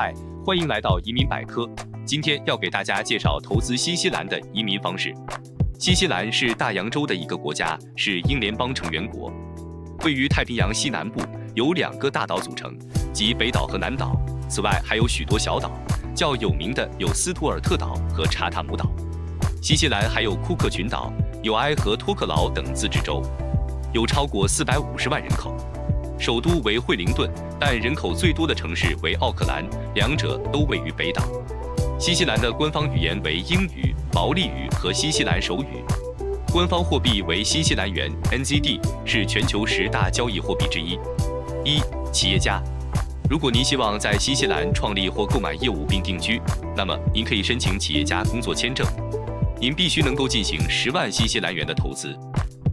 嗨，欢迎来到移民百科。今天要给大家介绍投资新西兰的移民方式。新西兰是大洋洲的一个国家，是英联邦成员国，位于太平洋西南部，由2个大岛组成，即北岛和南岛。此外还有许多小岛，较有名的有斯图尔特岛和查塔姆岛。新西兰还有库克群岛、友埃和托克劳等自治州，有超过450万人口。首都为惠灵顿，但人口最多的城市为奥克兰，两者都位于北岛。新西兰的官方语言为英语、毛利语和新西兰手语。官方货币为新西兰元 NZD， 是全球10大交易货币之一。企业家。如果您希望在新西兰创立或购买业务并定居，那么您可以申请企业家工作签证。您必须能够进行10万新西兰元的投资。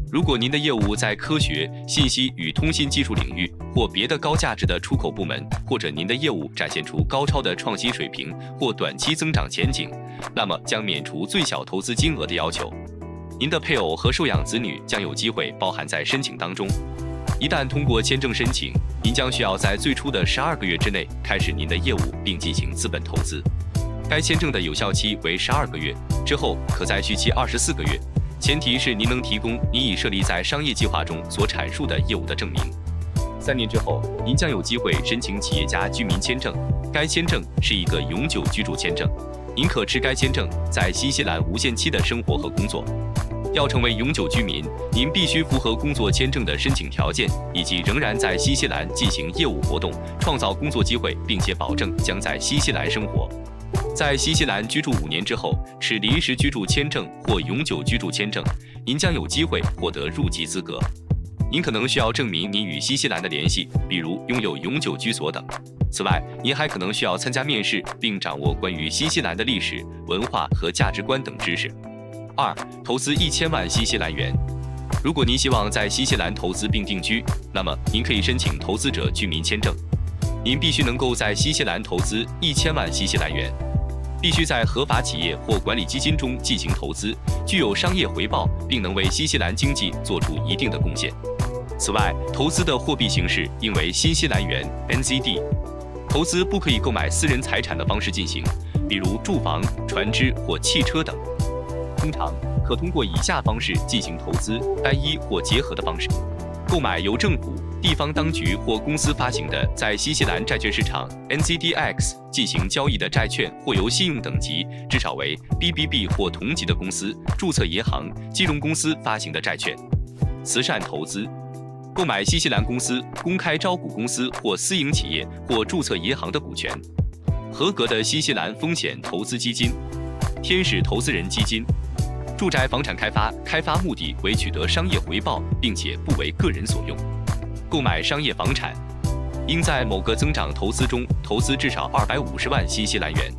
如果您的业务在科学、信息与通信技术领域或别的高价值的出口部门，或者您的业务展现出高超的创新水平或短期增长前景，那么将免除最小投资金额的要求。您的配偶和受养子女将有机会包含在申请当中。一旦通过签证申请，您将需要在最初的12个月之内开始您的业务并进行资本投资。该签证的有效期为12个月，之后可再续期24个月。前提是您能提供您已设立在商业计划中所阐述的业务的证明。3年之后，您将有机会申请企业家居民签证。该签证是一个永久居住签证，您可持该签证在新西兰无限期的生活和工作。要成为永久居民，您必须符合工作签证的申请条件，以及仍然在新西兰进行业务活动、创造工作机会，并且保证将在新西兰生活。在新西兰居住5年之后，持临时居住签证或永久居住签证，您将有机会获得入籍资格。您可能需要证明您与新西兰的联系，比如拥有永久居所等。此外，您还可能需要参加面试，并掌握关于新西兰的历史、文化和价值观等知识。投资1000万新西兰元。如果您希望在新西兰投资并定居，那么您可以申请投资者居民签证。您必须能够在新西兰投资1000万新西兰元。必须在合法企业或管理基金中进行投资，具有商业回报，并能为新西兰经济做出一定的贡献。此外，投资的货币形式应为新西兰元 NZD。投资不可以购买私人财产的方式进行，比如住房、船只或汽车等。通常可通过以下方式进行投资：单一或结合的方式。购买由政府、地方当局或公司发行的在新西兰债券市场 NZDX 进行交易的债券，或由信用等级至少为 BBB 或同级的公司、注册银行、金融公司发行的债券。慈善投资。购买新西兰公司、公开招股公司或私营企业或注册银行的股权。合格的新西兰风险投资基金。天使投资人基金。住宅房产开发目的为取得商业回报，并且不为个人所用。购买商业房产，应在某个增长投资中投资至少250万新西兰元。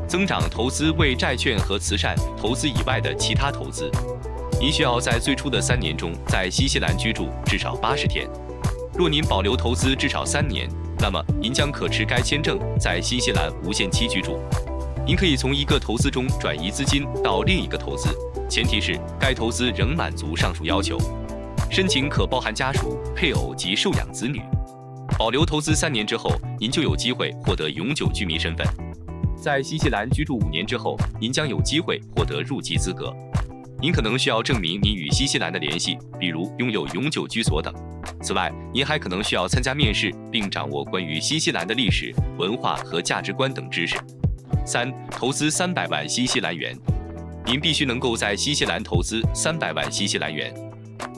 增长投资为债券和慈善投资以外的其他投资。您需要在最初的3年中在新西兰居住至少80天。若您保留投资至少3年，那么您将可持该签证在新西兰无限期居住。您可以从一个投资中转移资金到另一个投资，前提是该投资仍满足上述要求。申请可包含家属、配偶及受养子女。保留投资3年之后，您就有机会获得永久居民身份。在新西兰居住5年之后，您将有机会获得入籍资格。您可能需要证明您与新西兰的联系，比如拥有永久居所等。此外，您还可能需要参加面试，并掌握关于新西兰的历史、文化和价值观等知识。投资300万新西兰元。您必须能够在新西兰投资300万新西兰元。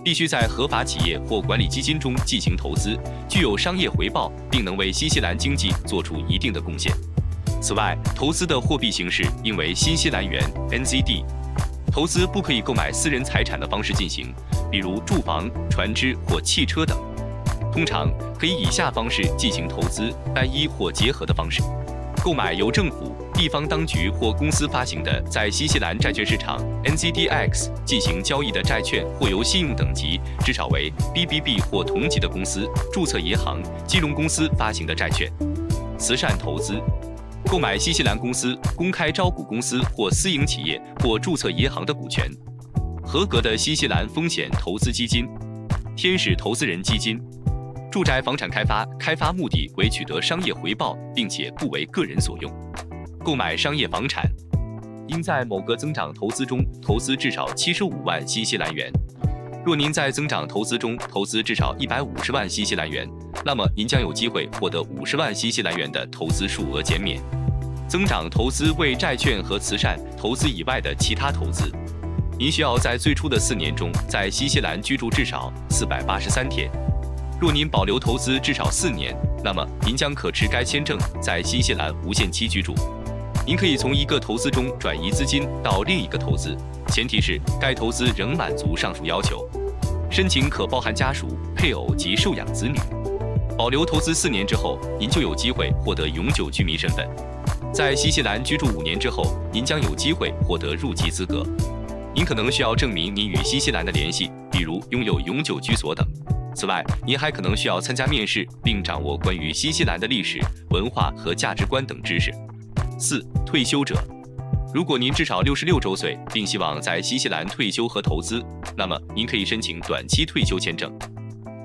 必须在合法企业或管理基金中进行投资，具有商业回报，并能为新西兰经济做出一定的贡献。此外，投资的货币形式应为新西兰元 NZD。投资不可以购买私人财产的方式进行，比如住房、船只或汽车等。通常可以以下方式进行投资：单一或结合的方式。购买由政府、地方当局或公司发行的在新西兰债券市场 NZDX 进行交易的债券，或由信用等级至少为 BBB 或同级的公司、注册银行、金融公司发行的债券。慈善投资。购买新西兰公司、公开招股公司或私营企业或注册银行的股权。合格的新西兰风险投资基金。天使投资人基金。住宅房产开发，开发目的为取得商业回报，并且不为个人所用。购买商业房产，应在某个增长投资中投资至少75万新西兰元。若您在增长投资中投资至少150万新西兰元，那么您将有机会获得50万新西兰元的投资数额减免。增长投资为债券和慈善投资以外的其他投资。您需要在最初的4年中在新西兰居住至少483天。若您保留投资至少4年，那么您将可持该签证在新西兰无限期居住。您可以从一个投资中转移资金到另一个投资，前提是该投资仍满足上述要求。申请可包含家属、配偶及受养子女。保留投资4年之后，您就有机会获得永久居民身份。在新西兰居住5年之后，您将有机会获得入籍资格。您可能需要证明您与新西兰的联系，比如拥有永久居所等。此外，您还可能需要参加面试，并掌握关于新西兰的历史、文化和价值观等知识。4. 退休者。如果您至少66周岁，并希望在新西兰退休和投资，那么您可以申请短期退休签证。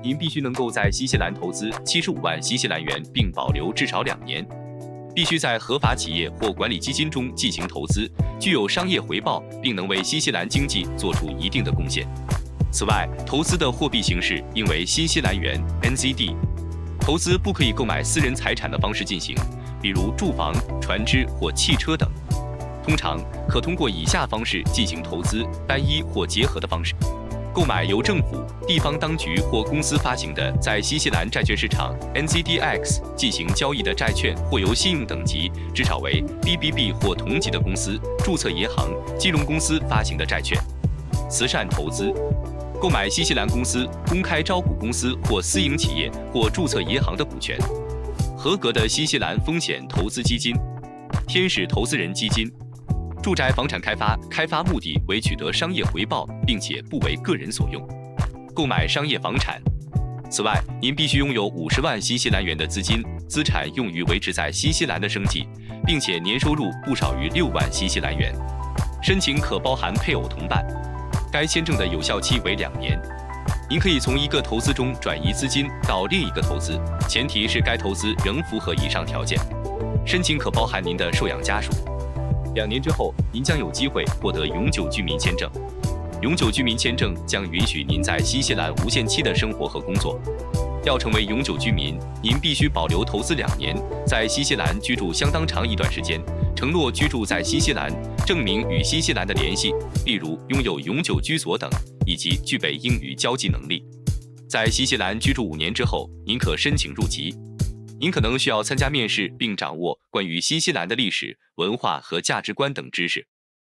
您必须能够在新西兰投资75万新西兰元，并保留至少2年。必须在合法企业或管理基金中进行投资，具有商业回报，并能为新西兰经济做出一定的贡献。此外，投资的货币形式应为新西兰元 （NZD）。投资不可以购买私人财产的方式进行，比如住房、船只或汽车等。通常可通过以下方式进行投资：单一或结合的方式。购买由政府、地方当局或公司发行的在新西兰债券市场 NZDX 进行交易的债券，或由信用等级至少为 BBB 或同级的公司、注册银行、金融公司发行的债券。慈善投资。购买新西兰公司、公开招股公司或私营企业或注册银行的股权。合格的新西兰风险投资基金。天使投资人基金。住宅房产开发，开发目的为取得商业回报，并且不为个人所用。购买商业房产。此外，您必须拥有50万新西兰元的资金，资产用于维持在新西兰的生计，并且年收入不少于6万新西兰元。申请可包含配偶同伴。该签证的有效期为2年。您可以从一个投资中转移资金到另一个投资，前提是该投资仍符合以上条件。申请可包含您的受养家属。2年之后，您将有机会获得永久居民签证。永久居民签证将允许您在新西兰无限期的生活和工作。要成为永久居民，您必须保留投资2年，在新西兰居住相当长一段时间，承诺居住在新西兰，证明与新西兰的联系，例如拥有永久居所等，以及具备英语交际能力。在新西兰居住5年之后，您可申请入籍。您可能需要参加面试，并掌握关于新西兰的历史、文化和价值观等知识。